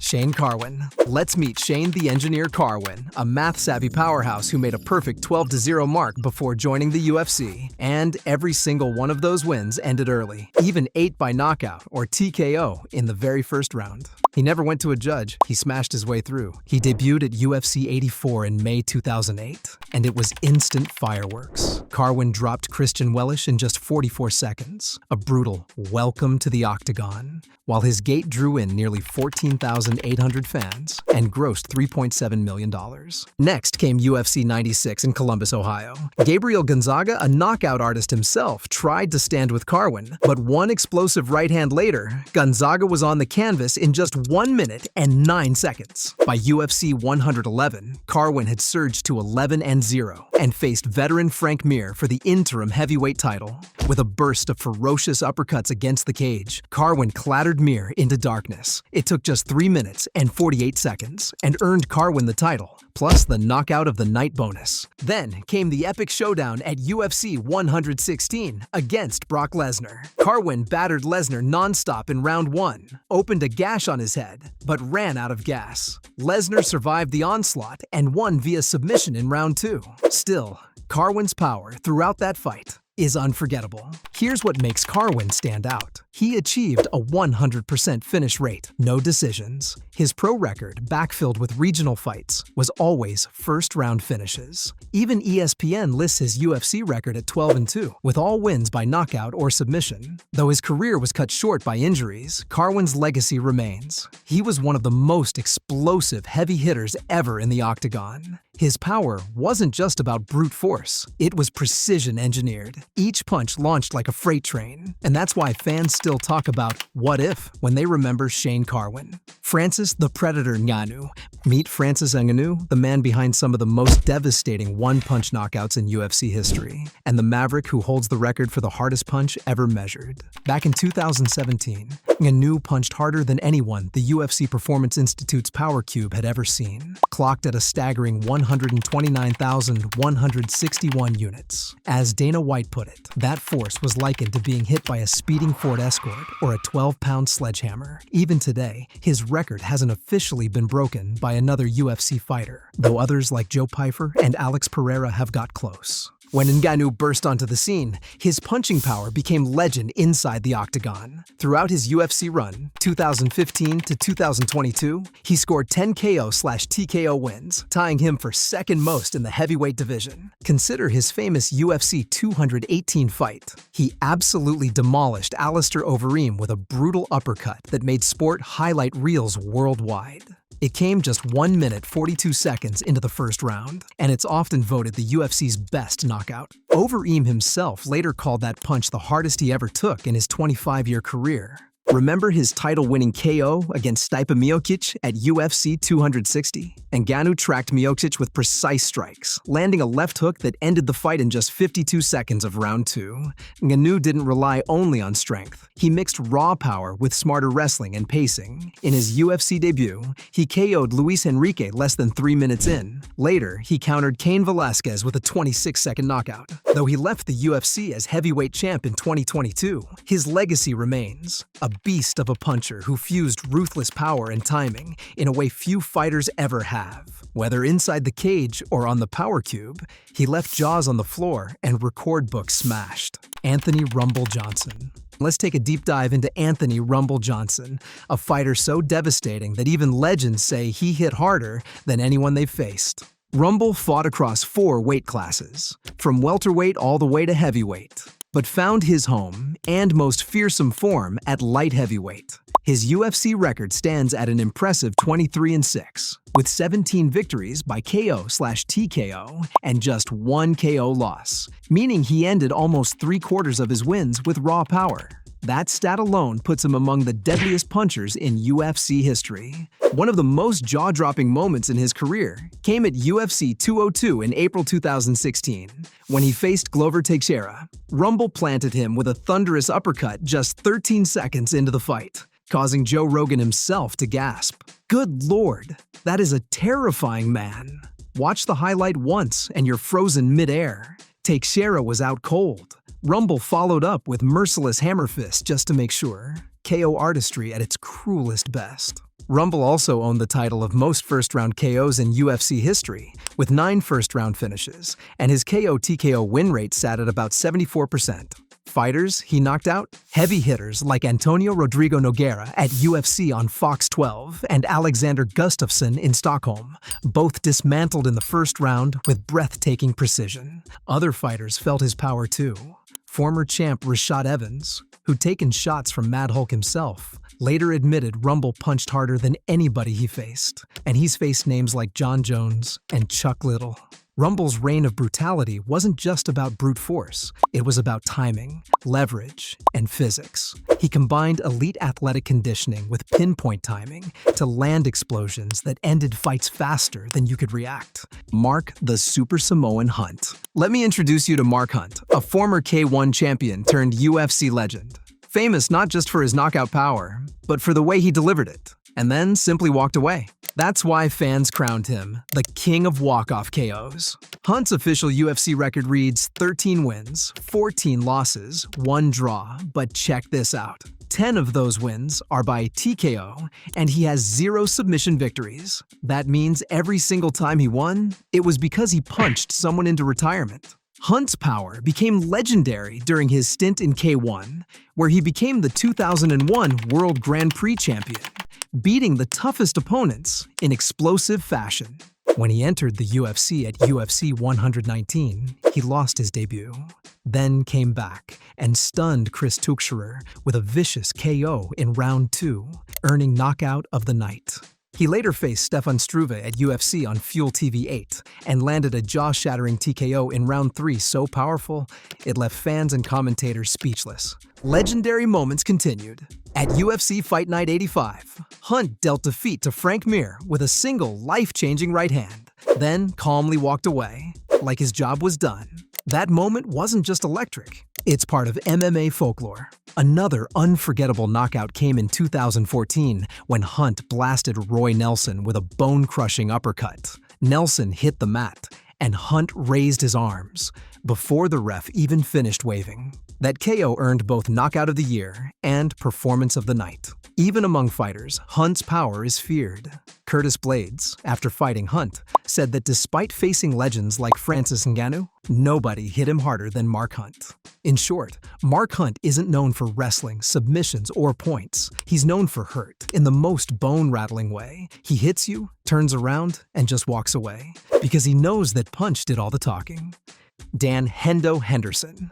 Shane Carwin. Let's meet Shane the Engineer Carwin, a math-savvy powerhouse who made a perfect 12-0 mark before joining the UFC. And every single one of those wins ended early, even 8 by knockout or TKO in the very first round. He never went to a judge, he smashed his way through. He debuted at UFC 84 in May 2008, and it was instant fireworks. Carwin dropped Christian Wellish in just 44 seconds, a brutal welcome to the octagon, while his gate drew in nearly 14,800 fans and grossed $3.7 million. Next came UFC 96 in Columbus, Ohio. Gabriel Gonzaga, a knockout artist himself, tried to stand with Carwin, but one explosive right hand later, Gonzaga was on the canvas in just 1 minute and 9 seconds. By UFC 111, Carwin had surged to 11-0 and faced veteran Frank Mir for the interim heavyweight title. With a burst of ferocious uppercuts against the cage, Carwin clattered Mir into darkness. It took just 3 minutes and 48 seconds and earned Carwin the title, plus the knockout of the night bonus. Then came the epic showdown at UFC 116 against Brock Lesnar. Carwin battered Lesnar nonstop in round 1, opened a gash on his head, but ran out of gas. Lesnar survived the onslaught and won via submission in round 2. Still, Carwin's power throughout that fight is unforgettable. Here's what makes Carwin stand out. He achieved a 100% finish rate, no decisions. His pro record, backfilled with regional fights, was always first-round finishes. Even ESPN lists his UFC record at 12-2, with all wins by knockout or submission. Though his career was cut short by injuries, Carwin's legacy remains. He was one of the most explosive heavy hitters ever in the octagon. His power wasn't just about brute force, it was precision engineered. Each punch launched like a freight train, and that's why fans still talk about what if when they remember Shane Carwin. Francis the Predator Ngannou. Meet Francis Ngannou, the man behind some of the most devastating one-punch knockouts in UFC history, and the maverick who holds the record for the hardest punch ever measured. Back in 2017, Ngannou punched harder than anyone the UFC Performance Institute's Power Cube had ever seen, clocked at a staggering 129,161 units. As Dana White put it, that force was likened to being hit by a speeding Ford Escort or a 12-pound sledgehammer. Even today, his record hasn't officially been broken by another UFC fighter, though others like Joe Pyfer and Alex Pereira have got close. When Ngannou burst onto the scene, his punching power became legend inside the octagon. Throughout his UFC run, 2015 to 2022, he scored 10 KO/TKO wins, tying him for second most in the heavyweight division. Consider his famous UFC 218 fight. He absolutely demolished Alistair Overeem with a brutal uppercut that made sport highlight reels worldwide. It came just 1 minute 42 seconds into the first round, and it's often voted the UFC's best knockout. Overeem himself later called that punch the hardest he ever took in his 25-year career. Remember his title-winning KO against Stipe Miocic at UFC 260? Ngannou tracked Miocic with precise strikes, landing a left hook that ended the fight in just 52 seconds of round 2. Ngannou didn't rely only on strength. He mixed raw power with smarter wrestling and pacing. In his UFC debut, he KO'd Luis Enrique less than 3 minutes in. Later, he countered Cain Velasquez with a 26-second knockout. Though he left the UFC as heavyweight champ in 2022, his legacy remains. A beast of a puncher who fused ruthless power and timing in a way few fighters ever have. Whether inside the cage or on the power cube, he left jaws on the floor and record books smashed. Anthony "Rumble" Johnson. Let's take a deep dive into Anthony "Rumble" Johnson, a fighter so devastating that even legends say he hit harder than anyone they've faced. Rumble fought across 4 weight classes, from welterweight all the way to heavyweight, but found his home and most fearsome form at light heavyweight. His UFC record stands at an impressive 23-6, with 17 victories by KO/TKO and just 1 KO loss, meaning he ended almost 3/4 of his wins with raw power. That stat alone puts him among the deadliest punchers in UFC history. One of the most jaw-dropping moments in his career came at UFC 202 in April 2016, when he faced Glover Teixeira. Rumble planted him with a thunderous uppercut just 13 seconds into the fight, causing Joe Rogan himself to gasp. Good Lord, that is a terrifying man. Watch the highlight once and you're frozen mid-air. Teixeira was out cold. Rumble followed up with merciless hammer fist just to make sure. KO artistry at its cruelest best. Rumble also owned the title of most first-round KOs in UFC history, with 9 first-round finishes, and his KO-TKO win rate sat at about 74%. Fighters he knocked out? Heavy hitters like Antonio Rodrigo Nogueira at UFC on Fox 12 and Alexander Gustafsson in Stockholm, both dismantled in the first round with breathtaking precision. Other fighters felt his power too. Former champ Rashad Evans, who'd taken shots from Mad Hulk himself, later admitted Rumble punched harder than anybody he faced, and he's faced names like John Jones and Chuck Liddell. Rumble's reign of brutality wasn't just about brute force, it was about timing, leverage, and physics. He combined elite athletic conditioning with pinpoint timing to land explosions that ended fights faster than you could react. Mark the Super Samoan Hunt. Let me introduce you to Mark Hunt, a former K1 champion turned UFC legend. Famous not just for his knockout power, but for the way he delivered it, and then simply walked away. That's why fans crowned him the king of walk-off KOs. Hunt's official UFC record reads 13 wins, 14 losses, 1 draw, but check this out. 10 of those wins are by TKO, and he has 0 submission victories. That means every single time he won, it was because he punched someone into retirement. Hunt's power became legendary during his stint in K1, where he became the 2001 World Grand Prix champion, beating the toughest opponents in explosive fashion. When he entered the UFC at UFC 119, he lost his debut, then came back and stunned Chris Tuchscherer with a vicious KO in round 2, earning knockout of the night. He later faced Stefan Struve at UFC on Fuel TV 8 and landed a jaw-shattering TKO in round 3 so powerful, it left fans and commentators speechless. Legendary moments continued. At UFC Fight Night 85, Hunt dealt defeat to Frank Mir with a single life-changing right hand, then calmly walked away, like his job was done. That moment wasn't just electric, it's part of MMA folklore. Another unforgettable knockout came in 2014 when Hunt blasted Roy Nelson with a bone-crushing uppercut. Nelson hit the mat, and Hunt raised his arms before the ref even finished waving. That KO earned both Knockout of the Year and Performance of the Night. Even among fighters, Hunt's power is feared. Curtis Blades, after fighting Hunt, said that despite facing legends like Francis Ngannou, nobody hit him harder than Mark Hunt. In short, Mark Hunt isn't known for wrestling, submissions, or points. He's known for hurt, in the most bone-rattling way. He hits you, turns around, and just walks away, because he knows that punch did all the talking. Dan "Hendo" Henderson.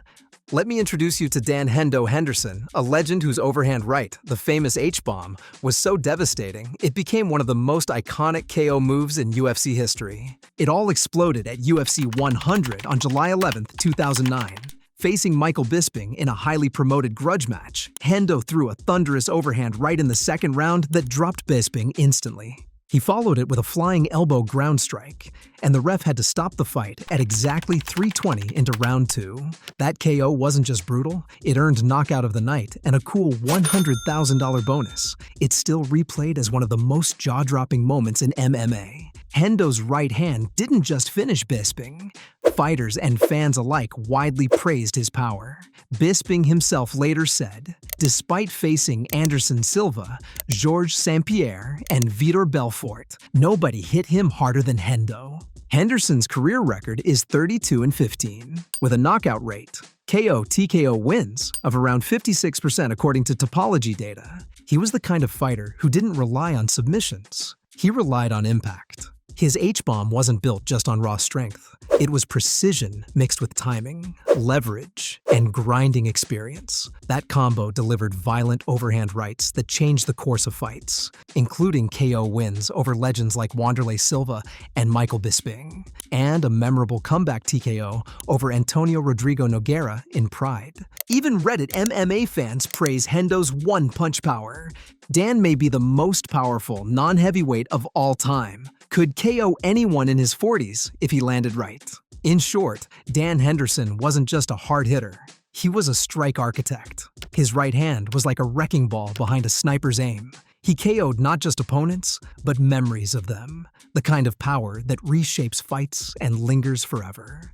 Let me introduce you to Dan "Hendo" Henderson, a legend whose overhand right, the famous H-bomb, was so devastating, it became one of the most iconic KO moves in UFC history. It all exploded at UFC 100 on July 11, 2009. Facing Michael Bisping in a highly promoted grudge match, Hendo threw a thunderous overhand right in the second round that dropped Bisping instantly. He followed it with a flying elbow ground strike, and the ref had to stop the fight at exactly 3:20 into round 2. That KO wasn't just brutal, it earned Knockout of the Night and a cool $100,000 bonus. It's still replayed as one of the most jaw-dropping moments in MMA. Hendo's right hand didn't just finish Bisping. Fighters and fans alike widely praised his power. Bisping himself later said, despite facing Anderson Silva, Georges St-Pierre, and Vitor Belfort, nobody hit him harder than Hendo. Henderson's career record is 32-15, with a knockout rate, KO-TKO wins, of around 56% according to Topology data. He was the kind of fighter who didn't rely on submissions. He relied on impact. His H-bomb wasn't built just on raw strength. It was precision mixed with timing, leverage, and grinding experience. That combo delivered violent overhand rights that changed the course of fights, including KO wins over legends like Wanderlei Silva and Michael Bisping, and a memorable comeback TKO over Antonio Rodrigo Nogueira in Pride. Even Reddit MMA fans praise Hendo's one-punch power. Dan may be the most powerful non-heavyweight of all time. Could KO anyone in his 40s if he landed right. In short, Dan Henderson wasn't just a hard hitter. He was a strike architect. His right hand was like a wrecking ball behind a sniper's aim. He KO'd not just opponents, but memories of them, the kind of power that reshapes fights and lingers forever.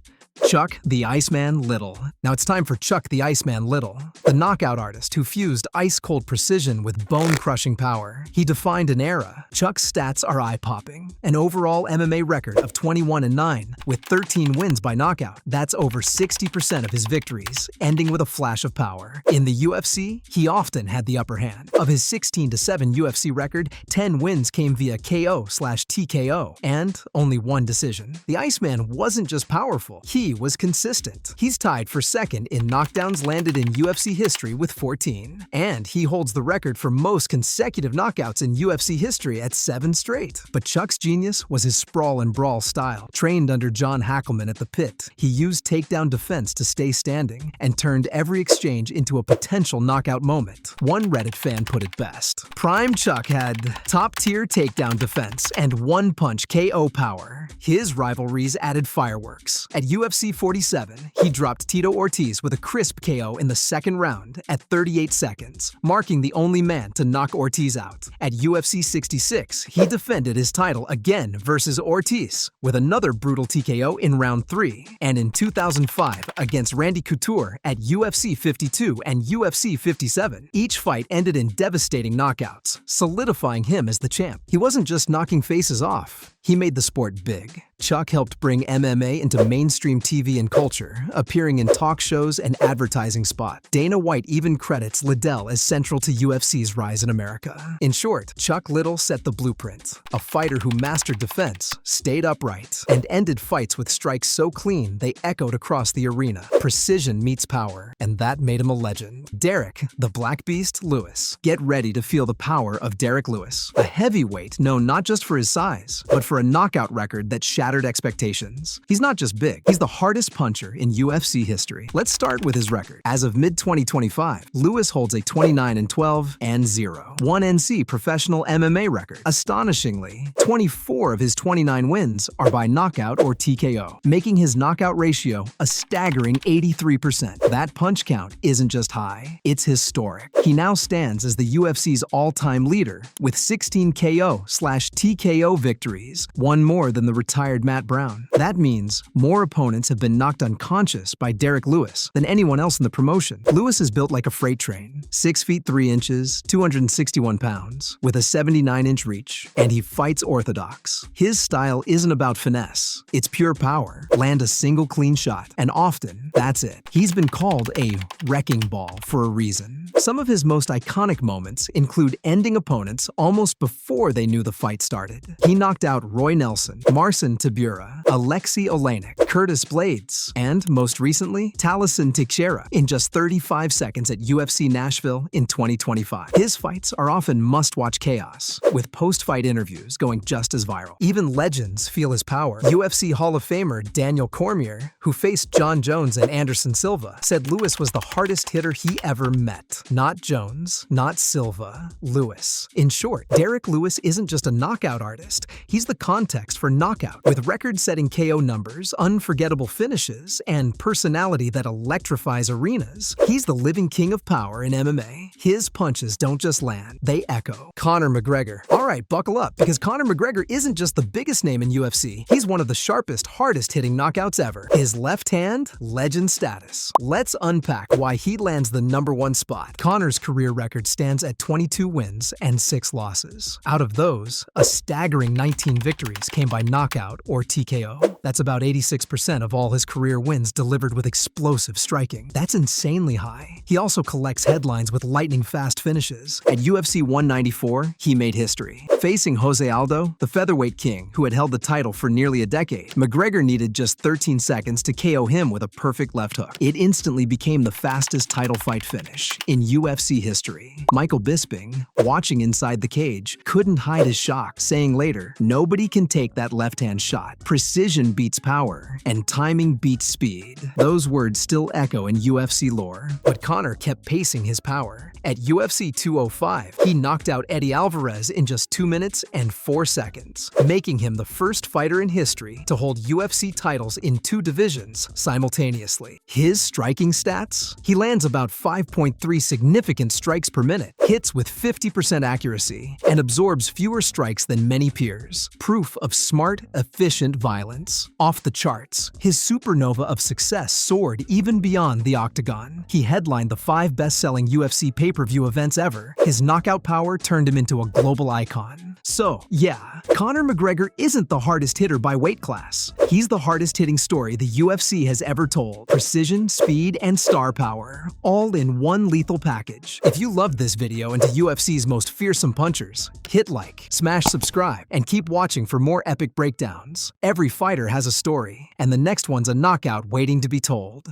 Chuck the Iceman Liddell. Now it's time for Chuck the Iceman Liddell, the knockout artist who fused ice-cold precision with bone-crushing power. He defined an era. Chuck's stats are eye-popping. An overall MMA record of 21-9, with 13 wins by knockout. That's over 60% of his victories, ending with a flash of power. In the UFC, he often had the upper hand. Of his 16-7 UFC record, 10 wins came via KO/TKO, and only one decision. The Iceman wasn't just powerful, he was consistent. He's tied for second in knockdowns landed in UFC history with 14. And he holds the record for most consecutive knockouts in UFC history at 7 straight. But Chuck's genius was his sprawl and brawl style. Trained under John Hackleman at the pit, he used takedown defense to stay standing and turned every exchange into a potential knockout moment. One Reddit fan put it best. Prime Chuck had top-tier takedown defense and one-punch KO power. His rivalries added fireworks. At UFC 47, he dropped Tito Ortiz with a crisp KO in the second round at 38 seconds, marking the only man to knock Ortiz out. At UFC 66, he defended his title again versus Ortiz with another brutal TKO in round 3. And in 2005, against Randy Couture at UFC 52 and UFC 57, each fight ended in devastating knockouts, solidifying him as the champ. He wasn't just knocking faces off, he made the sport big. Chuck helped bring MMA into mainstream TV and culture, appearing in talk shows and advertising spots. Dana White even credits Liddell as central to UFC's rise in America. In short, Chuck Liddell set the blueprint. A fighter who mastered defense, stayed upright, and ended fights with strikes so clean they echoed across the arena. Precision meets power, and that made him a legend. Derrick, the Black Beast Lewis. Get ready to feel the power of Derrick Lewis, a heavyweight known not just for his size, but for a knockout record that shattered expectations. He's not just big, he's the hardest puncher in UFC history. Let's start with his record. As of mid-2025, Lewis holds a 29-12-0, 1 NC professional MMA record. Astonishingly, 24 of his 29 wins are by knockout or TKO, making his knockout ratio a staggering 83%. That punch count isn't just high, it's historic. He now stands as the UFC's all-time leader with 16 KO/TKO victories, one more than the retired Matt Brown. That means more opponents have been knocked unconscious by Derrick Lewis than anyone else in the promotion. Lewis is built like a freight train, 6 feet 3 inches, 261 pounds, with a 79-inch reach, and he fights orthodox. His style isn't about finesse, it's pure power. Land a single clean shot, and often, that's it. He's been called a wrecking ball for a reason. Some of his most iconic moments include ending opponents almost before they knew the fight started. He knocked out Roy Nelson, Marcin Tybura, Alexei Oleinik, Curtis Blades, and, most recently, Taliesin Teixeira in just 35 seconds at UFC Nashville in 2025. His fights are often must-watch chaos, with post-fight interviews going just as viral. Even legends feel his power. UFC Hall of Famer Daniel Cormier, who faced John Jones and Anderson Silva, said Lewis was the hardest hitter he ever met. Not Jones, not Silva, Lewis. In short, Derrick Lewis isn't just a knockout artist, he's the context for knockout. With record-setting KO numbers, unforgettable finishes, and personality that electrifies arenas, he's the living king of power in MMA. His punches don't just land, they echo. Conor McGregor. Alright, buckle up, because Conor McGregor isn't just the biggest name in UFC, he's one of the sharpest, hardest-hitting knockouts ever. His left hand, legend status. Let's unpack why he lands the #1 spot. Conor's career record stands at 22 wins and 6 losses. Out of those, a staggering 19 victories came by knockout or TKO. That's about 86% of all his career wins delivered with explosive striking. That's insanely high. He also collects headlines with lightning-fast finishes. At UFC 194, he made history. Facing Jose Aldo, the featherweight king, who had held the title for nearly a decade, McGregor needed just 13 seconds to KO him with a perfect left hook. It instantly became the fastest title fight finish in UFC history. Michael Bisping, watching inside the cage, couldn't hide his shock, saying later, "Nobody can take that left-hand shot. Precision beats power, and timing beats speed." Those words still echo in UFC lore, but Conor kept pacing his power. At UFC 205, he knocked out Eddie Alvarez in just 2 minutes and 4 seconds, making him the first fighter in history to hold UFC titles in 2 divisions simultaneously. His striking stats? He lands about 5.3 significant strikes per minute, hits with 50% accuracy, and absorbs fewer strikes than many peers. Proof of smart, efficient violence. was off the charts. His supernova of success soared even beyond the octagon. He headlined the 5 best-selling UFC pay-per-view events ever. His knockout power turned him into a global icon. So, yeah, Conor McGregor isn't the hardest hitter by weight class. He's the hardest-hitting story the UFC has ever told. Precision, speed, and star power, all in one lethal package. If you loved this video into UFC's most fearsome punchers, hit like, smash subscribe, and keep watching for more epic breakdowns. Every fighter has a story, and the next one's a knockout waiting to be told.